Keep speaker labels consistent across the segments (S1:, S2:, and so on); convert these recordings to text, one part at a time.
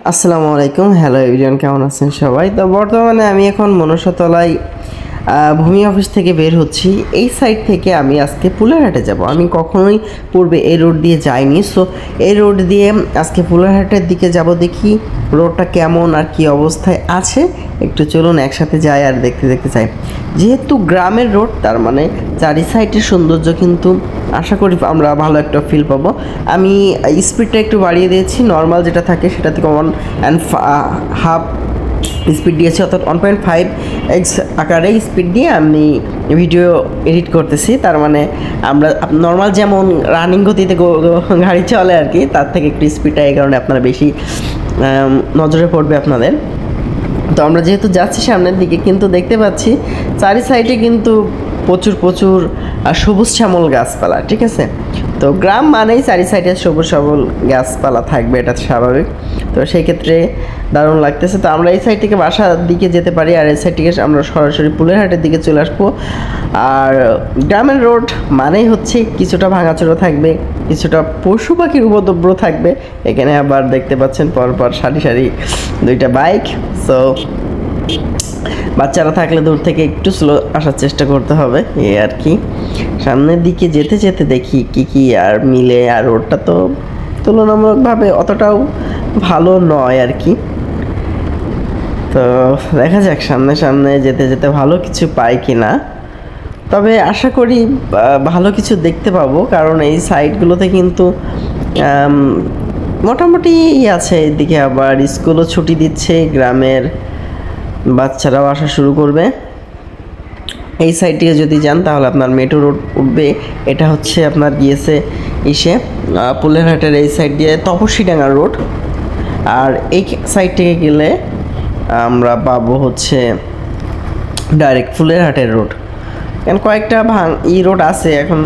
S1: আসসালামু আলাইকুম, hello everyone, কেমন আছেন সবাই? তো বর্তমানে আমি এখন মনসাতলায় ভূমি অফিস থেকে বের হচ্ছি। এই সাইড থেকে আমি আজকে পুলারহাটে যাব। আমি কখনোই পূর্বে এই রোড দিয়ে যাইনি, সো এই রোড দিয়ে আজকে পুলারহাটের দিকে যাব। দেখি রোডটা কেমন আর কি অবস্থায় আছে, একটু চলুন একসাথে যাই আর দেখতে দেখতে যাই। যেহেতু গ্রামের রোড, তার মানে চারি সাইডের সৌন্দর্য কিন্তু আশা করি আমরা ভালো একটা ফিল পাবো। আমি স্পিডটা একটু বাড়িয়ে দিয়েছি, নর্মাল যেটা থাকে সেটা থেকে 1.5 স্পিড দিয়েছি, অর্থাৎ 1.5x আকারে স্পিড দিয়ে আমি ভিডিও এডিট করতেছি। তার মানে আমরা নর্মাল যেমন রানিং গতিতে গাড়ি চলে আর কি, তার থেকে একটু স্পিডটা এই কারণে আপনারা বেশি নজরে পড়বে আপনাদের। তো আমরা যেহেতু যাচ্ছি সামনের দিকে, কিন্তু দেখতে পাচ্ছি চারি সাইডে কিন্তু প্রচুর সবুজ শ্যামল গাছপালা, ঠিক আছে। তো গ্রাম মানেই চারি সাইডে সবুজ শ্যামল গাছপালা থাকবে, এটা স্বাভাবিক। তো সেই ক্ষেত্রে দারুণ লাগতেছে। তো আমরা এই সাইড থেকে বাসার দিকে যেতে পারি, আর এই সাইড থেকে আমরা সরাসরি পুলেরহাটের দিকে চলে আসবো। আর গ্রামের রোড মানেই হচ্ছে কিছুটা ভাঙাচোরা থাকবে, কিছুটা পশু পাখির উপদ্রব থাকবে। এখানে আবার দেখতে পাচ্ছেন পরপর সারি সারি দুইটা বাইক। সো বাচ্চারা থাকলে দূর থেকে একটু স্লো আসার চেষ্টা করতে হবে, এই আর কি। সামনের দিকে যেতে যেতে দেখি কি আর মিলে। আর রোডটা তো তুলনামূলকভাবে অতটাও ভালো নয় আর কি। তো দেখা যাক সামনে যেতে যেতে ভালো কিছু পাই কি না। তবে আশা করি ভালো কিছু দেখতে পাবো, কারণ এই সাইডগুলোতে কিন্তু মোটামুটি আছে। এদিকে আবার স্কুলও ছুটি দিচ্ছে, গ্রামের বাচ্চারাও আসা শুরু করবে। এই সাইড থেকে যদি যান তাহলে আপনার মেট্রো রোড উঠবে। এটা হচ্ছে আপনার গিয়েছে পুলেরহাটের এই সাইড দিয়ে তপসীডাঙ্গা রোড। আর এই সাইড থেকে গেলে আমরা পাবো হচ্ছে ডাইরেক্ট ফুলেরহাটের রোড। কারণ কয়েকটা রোড আছে এখন,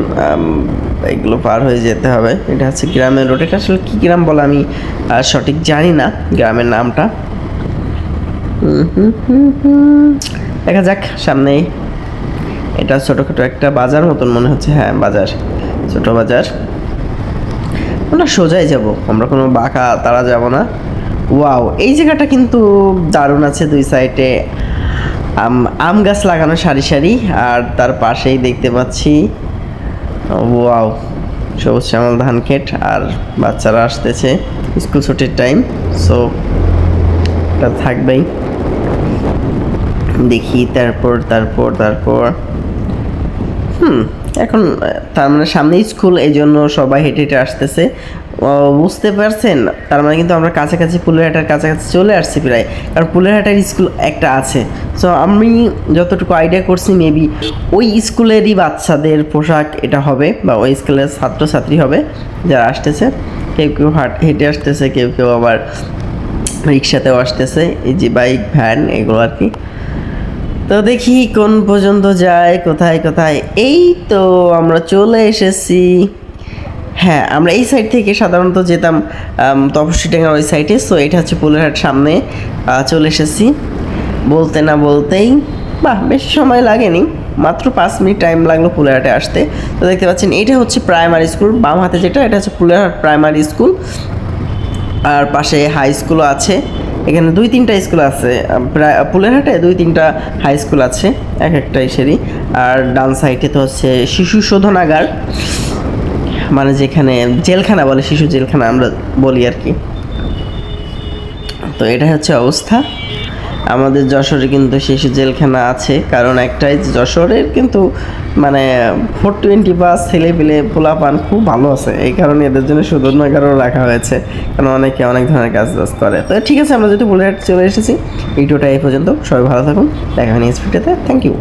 S1: এগুলো পার হয়ে যেতে হবে। এটা হচ্ছে গ্রামের রোড। এটা আসলে কী গ্রাম বলে আমি সঠিক জানি না গ্রামের নামটা। দেখা যাক সামনেই। এটা ছোটোখাটো একটা বাজার মতন মনে হচ্ছে, হ্যাঁ বাজার, ছোট বাজার। আমরা সোজাই যাব, আমরা কোনো বাঁকা তারা যাব না। ওয়াও, এই জায়গাটা কিন্তু দারুণ আছে। দুই সাইডে আম গাছ লাগানো সারি সারি, আর তার পাশেই দেখতে পাচ্ছি ওয়াও সবুজ শ্যামল ধান ক্ষেত। আর বাচ্চারা আসতেছে, স্কুল ছুটির টাইম, সো এটা থাকবেই। দেখি তারপর এখন তার মানে সামনে স্কুল, এই জন্য সবাই হেঁটে হেঁটে আসতেছে, বুঝতে পারছেন। তার মানে কিন্তু আমরা কাছাকাছি পুলেরহাটের কাছাকাছি চলে আসছি প্রায়, কারণ পুলেরহাটের স্কুল একটা আছে। সো আমি যতটুকু আইডিয়া করছি মেবি ওই স্কুলেরই বাচ্চাদের পোশাক এটা হবে, বা ওই স্কুলের ছাত্রছাত্রী হবে যারা আসতেছে। কেউ হেঁটে আসতেছে, কেউ আবার রিক্সাতেও আসতেছে, এই যে বাইক ভ্যান এগুলো আর কি। তো দেখি কোন পর্যন্ত যায়, কোথায়। এই তো আমরা চলে এসেছি। হ্যাঁ, আমরা এই সাইড থেকে সাধারণত যেতাম তপসীডাঙ্গার ওই সাইডে। সো এটা হচ্ছে পুলেরহাট, সামনে চলে এসেছি। বলতে না বলতেই বেশি সময় লাগেনি, মাত্র 5 মিনিট টাইম লাগলো পুলেরহাটে আসতে। তো দেখতে পাচ্ছেন এটা হচ্ছে প্রাইমারি স্কুল, বাম হাতে যেটা, এটা হচ্ছে পুলেরহাট প্রাইমারি স্কুল। আর পাশে হাই স্কুলও আছে। এখানে 2-3টা স্কুল আছে, প্রায় পুলেরহাটে 2-3টা হাই স্কুল আছে, একটা এসেরই। আর ডান সাইডে তো হচ্ছে শিশু শোধনাগার, মানে যেখানে জেলখানা বলে, শিশু জেলখানা আমরা বলি আর কি। তো এটা হচ্ছে অবস্থা। আমাদের যশোরে কিন্তু শিশু জেলখানা আছে, কারণ একটাই, যশোরের কিন্তু মানে 420+ ছেলেপিলে পোলাপান খুব ভালো আছে, এই কারণে এদের জন্য শোধনাগারও রাখা হয়েছে, কারণ অনেকে অনেক ধরনের কাজ করে। তো ঠিক আছে, আমরা যেহেতু পুলেরহাট চলে এসেছি, ভিডিওটা এই পর্যন্ত। সবাই ভালো থাকুন, দেখা হয় নেক্সট ভিডিওতে। Thank you.